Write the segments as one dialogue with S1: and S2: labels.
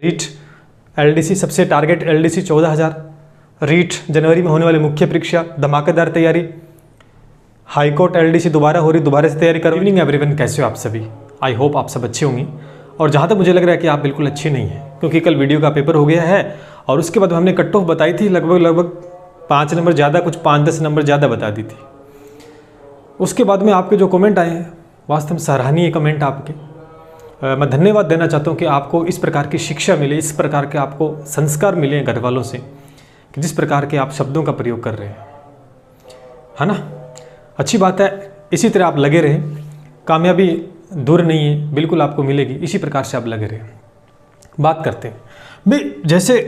S1: REET LDC सबसे target LDC 14,000। REET जनवरी में होने वाली मुख्य परीक्षा धमाकेदार तैयारी। हाईकोर्ट एलडीसी दोबारा हो रही, दोबारा से तैयारी करो। इवनिंग एवरीवन, कैसे हो आप सभी? आई होप आप सब अच्छे होंगे। और जहाँ तक मुझे लग रहा है कि आप बिल्कुल अच्छे नहीं हैं, क्योंकि कल वीडियो का पेपर हो गया है और उसके बाद हमने कट ऑफ बताई थी लगभग 5 नंबर ज़्यादा, कुछ 5-10 नंबर ज़्यादा बता दी थी। उसके बाद में आपके जो कमेंट आए हैं, वास्तव में सराहनीय कमेंट आपके। मैं धन्यवाद देना चाहता हूँ कि आपको इस प्रकार की शिक्षा मिले, इस प्रकार के आपको संस्कार मिले हैं घर वालों से, कि जिस प्रकार के आप शब्दों का प्रयोग कर रहे हैं, है ना। अच्छी बात है, इसी तरह आप लगे रहें। कामयाबी दूर नहीं है, बिल्कुल आपको मिलेगी, इसी प्रकार से आप लगे रहें। बात करते हैं भाई, जैसे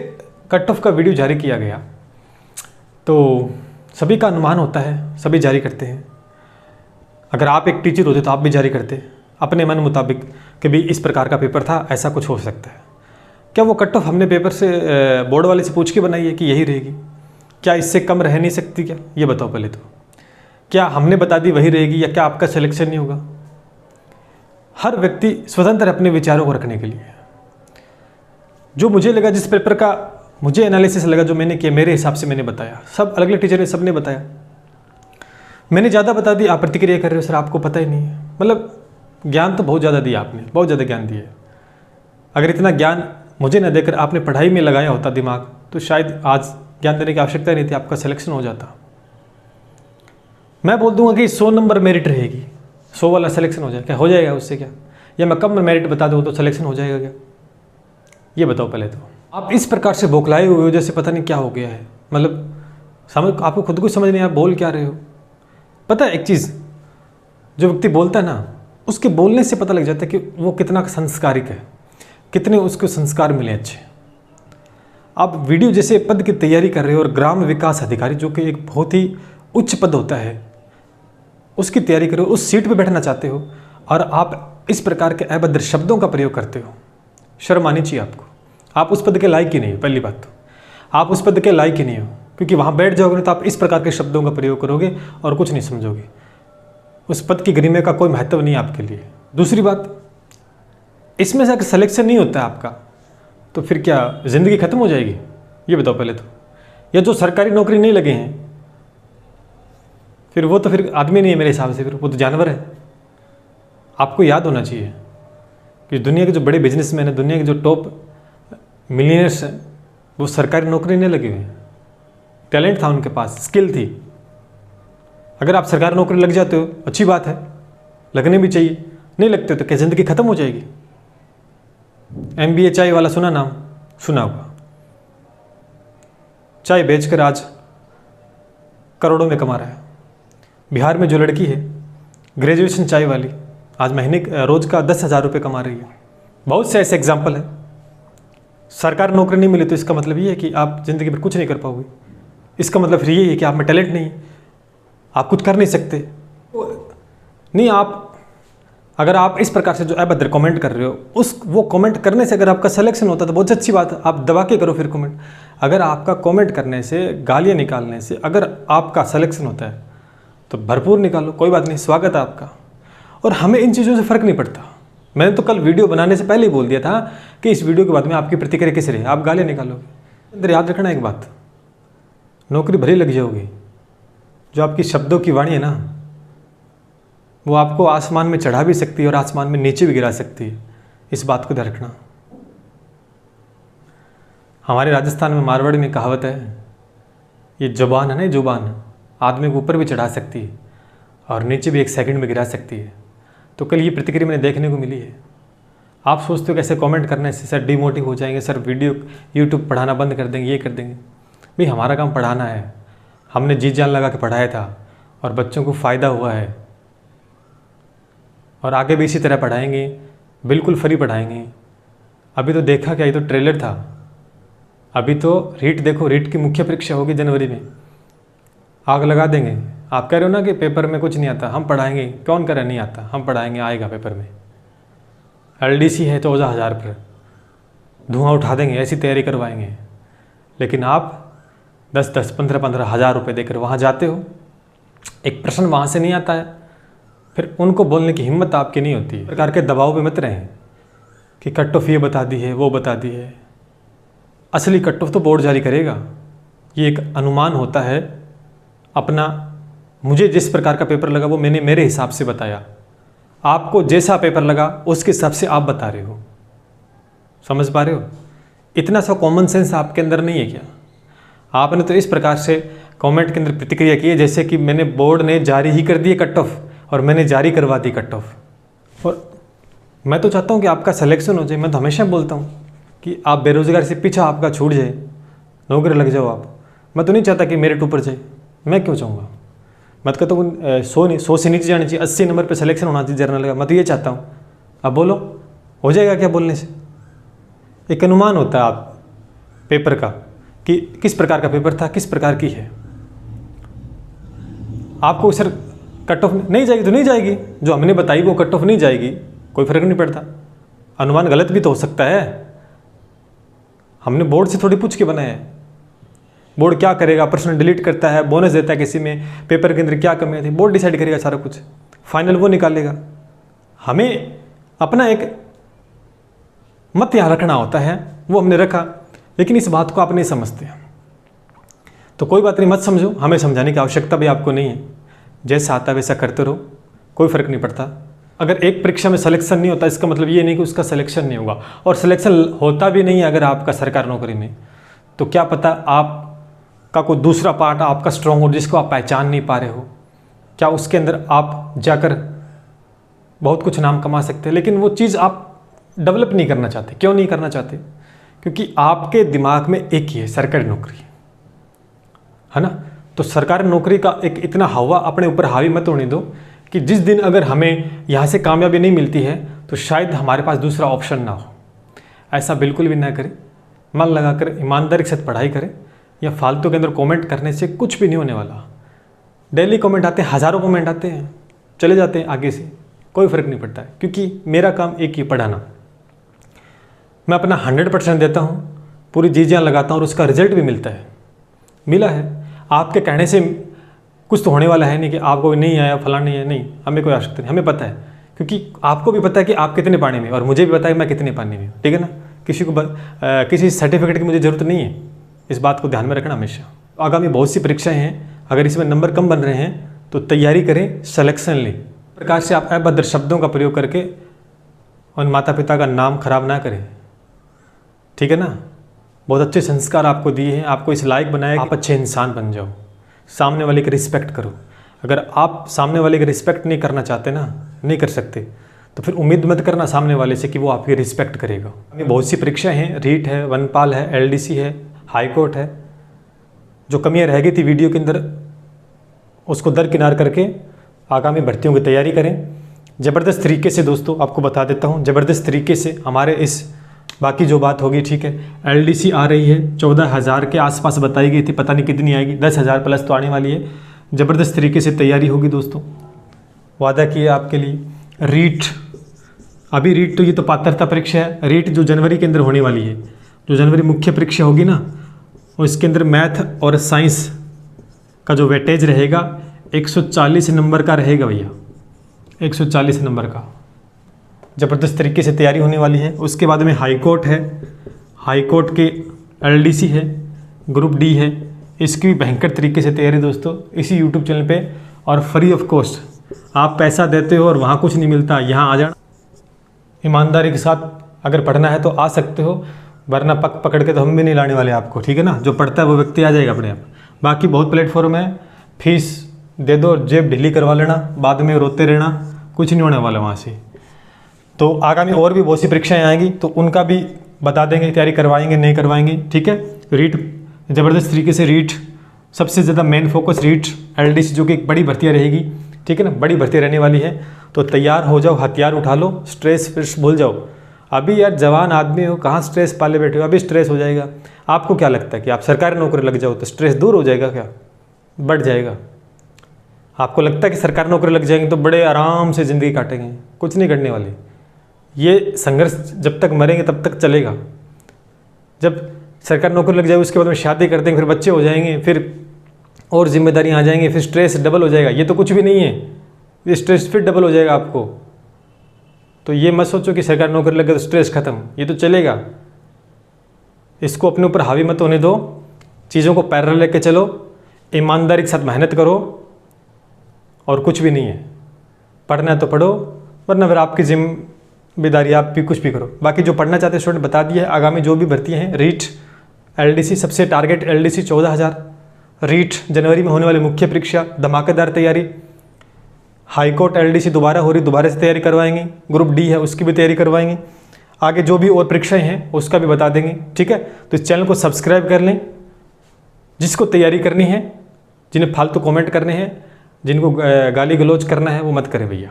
S1: कट ऑफ का वीडियो जारी किया गया तो सभी का अनुमान होता है, सभी जारी करते हैं। अगर आप एक टीचर होते तो आप भी जारी करते अपने मन मुताबिक कि भाई इस प्रकार का पेपर था, ऐसा कुछ हो सकता है। क्या वो कट ऑफ हमने पेपर से बोर्ड वाले से पूछ के बनाई है कि यही रहेगी? क्या इससे कम रह नहीं सकती? क्या ये बताओ पहले तो। क्या हमने बता दी वही रहेगी, या क्या आपका सिलेक्शन नहीं होगा? हर व्यक्ति स्वतंत्र है अपने विचारों को रखने के लिए। जो मुझे लगा, जिस पेपर का मुझे एनालिसिस लगा, जो मैंने किया, मेरे हिसाब से मैंने बताया। सब अलग अलग टीचर ने, सब ने बताया। मैंने ज़्यादा बता दी, आप प्रतिक्रिया कर रहे हो सर आपको पता ही नहीं है। मतलब ज्ञान तो बहुत ज़्यादा दिया आपने, बहुत ज़्यादा ज्ञान दिया। अगर इतना ज्ञान मुझे न देकर आपने पढ़ाई में लगाया होता दिमाग, तो शायद आज ज्ञान देने की आवश्यकता नहीं थी, आपका सिलेक्शन हो जाता। मैं बोल दूंगा कि 100 नंबर मेरिट रहेगी, 100 वाला सिलेक्शन हो जाएगा। क्या हो जाएगा उससे? क्या या मैं कम मेरिट बता दूँ तो सिलेक्शन हो जाएगा क्या? ये बताओ पहले तो। आप इस प्रकार से बौखलाए हुए हो जैसे पता नहीं क्या हो गया है। मतलब समझ, आपको खुद को समझ नहीं, आप बोल क्या रहे हो। पता है एक चीज़, जो व्यक्ति बोलता है ना, उसके बोलने से पता लग जाता है कि वो कितना संस्कारिक है, कितने उसको संस्कार मिले अच्छे। आप वीडियो जैसे पद की तैयारी कर रहे हो और ग्राम विकास अधिकारी, जो कि एक बहुत ही उच्च पद होता है, उसकी तैयारी कर रहे हो, उस सीट पे बैठना चाहते हो, और आप इस प्रकार के अभद्र शब्दों का प्रयोग करते हो। शर्म आनी चाहिए आपको। आप उस पद के लायक ही नहीं हो। पहली बात तो आप उस पद के लायक ही नहीं हो, क्योंकि वहाँ बैठ जाओगे तो आप इस प्रकार के शब्दों का प्रयोग करोगे और कुछ नहीं समझोगे। उस पद की गरिमा का कोई महत्व नहीं आपके लिए। दूसरी बात, इसमें से अगर सिलेक्शन नहीं होता है आपका, तो फिर क्या ज़िंदगी ख़त्म हो जाएगी? ये बताओ पहले तो। या जो सरकारी नौकरी नहीं लगे हैं, फिर वो तो फिर आदमी नहीं है मेरे हिसाब से, फिर वो तो जानवर है। आपको याद होना चाहिए कि दुनिया के जो बड़े बिजनेसमैन हैं, दुनिया के जो टॉप मिलियनर्स हैं, वो सरकारी नौकरी नहीं लगे हुए। टैलेंट था उनके पास, स्किल थी। अगर आप सरकारी नौकरी लग जाते हो, अच्छी बात है, लगने भी चाहिए। नहीं लगते तो क्या ज़िंदगी ख़त्म हो जाएगी? MBA चाय वाला सुना नाम? सुना होगा। चाय बेचकर आज करोड़ों में कमा रहा है। बिहार में जो लड़की है ग्रेजुएशन चाय वाली, आज महीने रोज़ का 10,000 रुपये कमा रही है। बहुत से ऐसे एग्जाम्पल हैं। सरकारी नौकरी नहीं मिली तो इसका मतलब ये है कि आप ज़िंदगी में कुछ नहीं कर पाओगे। इसका मतलब फिर ये है कि आप में टैलेंट नहीं, आप कुछ कर नहीं सकते। नहीं, आप अगर आप इस प्रकार से जो अभद्र कमेंट कर रहे हो, वो कमेंट करने से अगर आपका सिलेक्शन होता तो बहुत अच्छी बात है, आप दबा के करो फिर कमेंट। अगर आपका कमेंट करने से, गालियाँ निकालने से अगर आपका सिलेक्शन होता है तो भरपूर निकालो, कोई बात नहीं, स्वागत है आपका। और हमें इन चीज़ों से फ़र्क नहीं पड़ता। मैंने तो कल वीडियो बनाने से पहले ही बोल दिया था कि इस वीडियो के बाद में आपकी प्रतिक्रिया किस रही, आप गालियाँ निकालोगे। अंदर याद रखना एक बात, नौकरी भरी लग जाओगी, जो आपकी शब्दों की वाणी है ना, वो आपको आसमान में चढ़ा भी सकती है और आसमान में नीचे भी गिरा सकती है। इस बात को ध्यान रखना। हमारे राजस्थान में मारवाड़ी में कहावत है, ये जुबान है ना, जुबान आदमी को ऊपर भी चढ़ा सकती है और नीचे भी 1 सेकंड में गिरा सकती है। तो कल ये प्रतिक्रिया मैंने देखने को मिली है। आप सोचते हो कैसे कमेंट करने से सर डिमोटिव हो जाएंगे, सर वीडियो यूट्यूब पढ़ाना बंद कर देंगे, ये कर देंगे। भाई हमारा काम पढ़ाना है, हमने जी जान लगा के पढ़ाया था और बच्चों को फ़ायदा हुआ है, और आगे भी इसी तरह पढ़ाएंगे, बिल्कुल फ्री पढ़ाएंगे। अभी तो देखा क्या, ये तो ट्रेलर था। अभी तो रीट देखो, रीट की मुख्य परीक्षा होगी जनवरी में, आग लगा देंगे। आप कह रहे हो ना कि पेपर में कुछ नहीं आता, हम पढ़ाएंगे। कौन कह रहा नहीं आता? हम पढ़ाएंगे, आएगा पेपर में। LDC है 14,000 पर, धुआं उठा देंगे, ऐसी तैयारी करवाएंगे। लेकिन आप 10-10, 15-15 हज़ार रुपये देकर वहाँ जाते हो, एक प्रश्न वहाँ से नहीं आता है, फिर उनको बोलने की हिम्मत आपकी नहीं होती है। प्रकार के दबाव में मत रहें कि कट ऑफ ये बता दी है, वो बता दी है। असली कट ऑफ तो बोर्ड जारी करेगा। ये एक अनुमान होता है अपना। मुझे जिस प्रकार का पेपर लगा वो मैंने मेरे हिसाब से बताया, आपको जैसा पेपर लगा उसके हिसाब से आप बता रहे हो। समझ पा रहे हो? इतना सा कॉमन सेंस आपके अंदर नहीं है क्या? आपने तो इस प्रकार से कमेंट के अंदर प्रतिक्रिया की है जैसे कि मैंने बोर्ड ने जारी ही कर दिए कट ऑफ और मैंने जारी करवा दी कट ऑफ। और मैं तो चाहता हूँ कि आपका सिलेक्शन हो जाए। मैं तो हमेशा बोलता हूँ कि आप बेरोजगारी से पीछा आपका छूट जाए, नौकरी लग जाओ आप। मैं तो नहीं चाहता कि मेरिट ऊपर जाए, मैं क्यों चाहूँगा? मैं तो कहता हूँ 100 से नीचे जानी चाहिए, 80 नंबर पे सिलेक्शन होना चाहिए जर्नल का। मैं तो ये चाहता हूँ। अब बोलो हो जाएगा क्या बोलने से? एक अनुमान होता है आप पेपर का कि किस प्रकार का पेपर था, किस प्रकार की है। आपको सर कट ऑफ नहीं जाएगी तो नहीं जाएगी, जो हमने बताई वो कट ऑफ नहीं जाएगी, कोई फर्क नहीं पड़ता। अनुमान गलत भी तो हो सकता है। हमने बोर्ड से थोड़ी पूछ के बनाया है। बोर्ड क्या करेगा, प्रश्न डिलीट करता है, बोनस देता है किसी में, पेपर के अंदर क्या कमी थी, बोर्ड डिसाइड करेगा सारा कुछ, फाइनल वो निकालेगा। हमें अपना एक मत यहाँ रखना होता है, वो हमने रखा, लेकिन इस बात को आप नहीं समझते। तो कोई बात नहीं, मत समझो, हमें समझाने की आवश्यकता भी आपको नहीं है। जैसा आता वैसा करते रहो, कोई फर्क नहीं पड़ता। अगर एक परीक्षा में सिलेक्शन नहीं होता इसका मतलब ये नहीं कि उसका सिलेक्शन नहीं होगा, और सिलेक्शन होता भी नहीं है अगर आपका सरकारी नौकरी में, तो क्या पता आपका कोई दूसरा पार्ट आपका स्ट्रॉन्ग हो जिसको आप पहचान नहीं पा रहे हो। क्या उसके अंदर आप जाकर बहुत कुछ नाम कमा सकते हैं, लेकिन वो चीज़ आप डेवलप नहीं करना चाहते। क्यों नहीं करना चाहते? क्योंकि आपके दिमाग में एक ही है, सरकारी नौकरी है ना। तो सरकारी नौकरी का एक इतना हवा अपने ऊपर हावी मत होने दो कि जिस दिन अगर हमें यहाँ से कामयाबी नहीं मिलती है तो शायद हमारे पास दूसरा ऑप्शन ना हो। ऐसा बिल्कुल भी ना करें। मन लगाकर ईमानदारी के साथ पढ़ाई करें। या फालतू के अंदर कमेंट करने से कुछ भी नहीं होने वाला। डेली कमेंट आते हैं, हज़ारों कमेंट आते हैं, चले जाते हैं आगे से, कोई फ़र्क नहीं पड़ता है। क्योंकि मेरा काम एक ही, पढ़ाना। मैं अपना 100% देता हूँ, पूरी चीज़ें लगाता हूँ और उसका रिजल्ट भी मिलता है, मिला है। आपके कहने से कुछ तो होने वाला है नहीं कि आपको नहीं आया, फलाना नहीं है, नहीं, हमें कोई आवश्यकता नहीं। हमें पता है, क्योंकि आपको भी पता है कि आप कितने पानी में, और मुझे भी पता है कि मैं कितने पानी में, ठीक है ना। किसी को किसी सर्टिफिकेट की मुझे ज़रूरत नहीं है। इस बात को ध्यान में रखना हमेशा। आगामी बहुत सी परीक्षाएँ हैं, अगर इसमें नंबर कम बन रहे हैं तो तैयारी करें, सिलेक्शन लें। प्रकार से आप अभद्र शब्दों का प्रयोग करके उन माता पिता का नाम खराब ना करें, ठीक है ना। बहुत अच्छे संस्कार आपको दिए हैं, आपको इस लायक बनाया, आप अच्छे इंसान बन जाओ, सामने वाले की रिस्पेक्ट करो। अगर आप सामने वाले की रिस्पेक्ट नहीं करना चाहते ना, नहीं कर सकते, तो फिर उम्मीद मत करना सामने वाले से कि वो आपकी रिस्पेक्ट करेगा। अभी बहुत सी परीक्षाएं हैं, रीट है, वनपाल है, एलडीसी है, हाई कोर्ट है। जो कमियां रह गई थी वीडियो के अंदर उसको दरकिनार करके आगामी भर्तियों की तैयारी करें ज़बरदस्त तरीके से। दोस्तों आपको बता देता हूँ, ज़बरदस्त तरीके से हमारे इस बाकी जो बात होगी, ठीक है। एलडीसी आ रही है 14,000 के आसपास बताई गई थी, पता नहीं कितनी आएगी, 10,000 प्लस तो आने वाली है। ज़बरदस्त तरीके से तैयारी होगी दोस्तों, वादा किया आपके लिए। रीट, अभी रीट तो ये तो पात्रता परीक्षा है। रीट जो जनवरी के अंदर होने वाली है, जो जनवरी मुख्य परीक्षा होगी ना, और इसके अंदर मैथ और साइंस का जो वेटेज रहेगा 140 नंबर का रहेगा भैया, 140 नंबर का। ज़बरदस्त तरीके से तैयारी होने वाली है। उसके बाद में हाई कोर्ट है, हाई कोर्ट के एलडीसी है, ग्रुप डी है। इसकी भी भयंकर तरीके से तैयारी दोस्तों इसी यूट्यूब चैनल पे, और फ्री ऑफ कॉस्ट। आप पैसा देते हो और वहाँ कुछ नहीं मिलता, यहाँ आ जाना। ईमानदारी के साथ अगर पढ़ना है तो आ सकते हो, वरना पकड़ के तो हम भी नहीं लाने वाले आपको, ठीक है ना। जो पढ़ता है वो व्यक्ति आ जाएगा अपने आप। बाकी बहुत प्लेटफॉर्म है, फीस दे दो, जेब ढीली करवा लेना, बाद में रोते रहना, कुछ नहीं होने वाला वहाँ से। तो आगामी और भी बहुत सी परीक्षाएँ आएंगी, तो उनका भी बता देंगे, तैयारी करवाएंगे नहीं करवाएंगे, ठीक है। रीट ज़बरदस्त तरीके से, रीट सबसे ज़्यादा मेन फोकस रीट, एलडीसी जो कि एक बड़ी भर्तियाँ रहेगी, ठीक है ना, बड़ी भर्तियाँ रहने वाली है। तो तैयार हो जाओ, हथियार उठा लो, स्ट्रेस फिर भूल जाओ। अभी यार जवान आदमी हो, कहाँ स्ट्रेस पाले बैठे हो, अभी स्ट्रेस हो जाएगा। आपको क्या लगता है कि आप सरकारी नौकरी लग जाओ तो स्ट्रेस दूर हो जाएगा? क्या बढ़ जाएगा? आपको लगता है कि सरकारी नौकरी लग जाएंगे तो बड़े आराम से ज़िंदगी काटेंगे? कुछ नहीं करने वाले। ये संघर्ष जब तक मरेंगे तब तक चलेगा। जब सरकारी नौकरी लग जाएगी उसके बाद में शादी कर देंगे, फिर बच्चे हो जाएंगे, फिर और जिम्मेदारियाँ आ जाएंगी, फिर स्ट्रेस डबल हो जाएगा। ये तो कुछ भी नहीं है, ये स्ट्रेस फिर डबल हो जाएगा आपको। तो ये मत सोचो कि सरकारी नौकरी लग गई तो स्ट्रेस खत्म, ये तो चलेगा। इसको अपने ऊपर हावी मत होने दो, चीज़ों को पैरेलल लेके चलो, ईमानदारी के साथ मेहनत करो और कुछ भी नहीं है। पढ़ना है तो पढ़ो, वरना फिर आपकी जिम्मेदारी, आप भी कुछ भी करो। बाकी जो पढ़ना चाहते हैं स्टूडेंट बता दिए, आगामी जो भी भर्ती हैं, रीट एलडीसी सबसे टारगेट एलडीसी 14,000, रीट जनवरी में होने वाली मुख्य परीक्षा धमाकेदार तैयारी, हाईकोर्ट एलडीसी दोबारा हो रही, दोबारा से तैयारी करवाएंगे, ग्रुप डी है उसकी भी तैयारी करवाएंगे, आगे जो भी और परीक्षाएं हैं उसका भी बता देंगे। ठीक है, तो इस चैनल को सब्सक्राइब कर लें। जिसको तैयारी करनी है, जिन्हें फालतू कमेंट करने हैं, जिनको गाली गलौज करना है, वो मत करें भैया,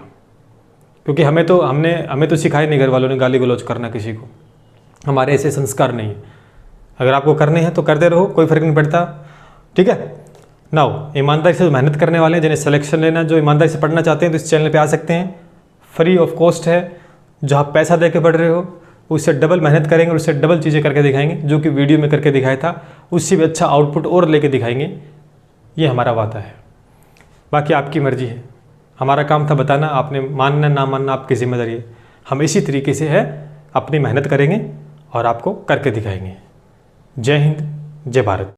S1: क्योंकि हमें तो सिखाया नहीं घर वालों ने गाली गलौज करना किसी को, हमारे ऐसे संस्कार नहीं है। अगर आपको करने हैं तो करते रहो, कोई फ़र्क नहीं पड़ता। ठीक है, नाउ ईमानदारी से मेहनत करने वाले हैं, जिन्हें सिलेक्शन लेना, जो ईमानदारी से पढ़ना चाहते हैं, तो इस चैनल पे आ सकते हैं। फ्री ऑफ कॉस्ट है, जो आप पैसा दे के पढ़ रहे हो उससे डबल मेहनत करेंगे और उससे डबल चीज़ें करके दिखाएंगे, जो कि वीडियो में करके दिखाया था उससे भी अच्छा आउटपुट और लेके दिखाएंगे, ये हमारा वादा है। बाकी आपकी मर्जी है, हमारा काम था बताना, आपने मानना ना मानना आपकी जिम्मेदारी है। हम इसी तरीके से है अपनी मेहनत करेंगे और आपको करके दिखाएंगे। जय हिंद, जय भारत।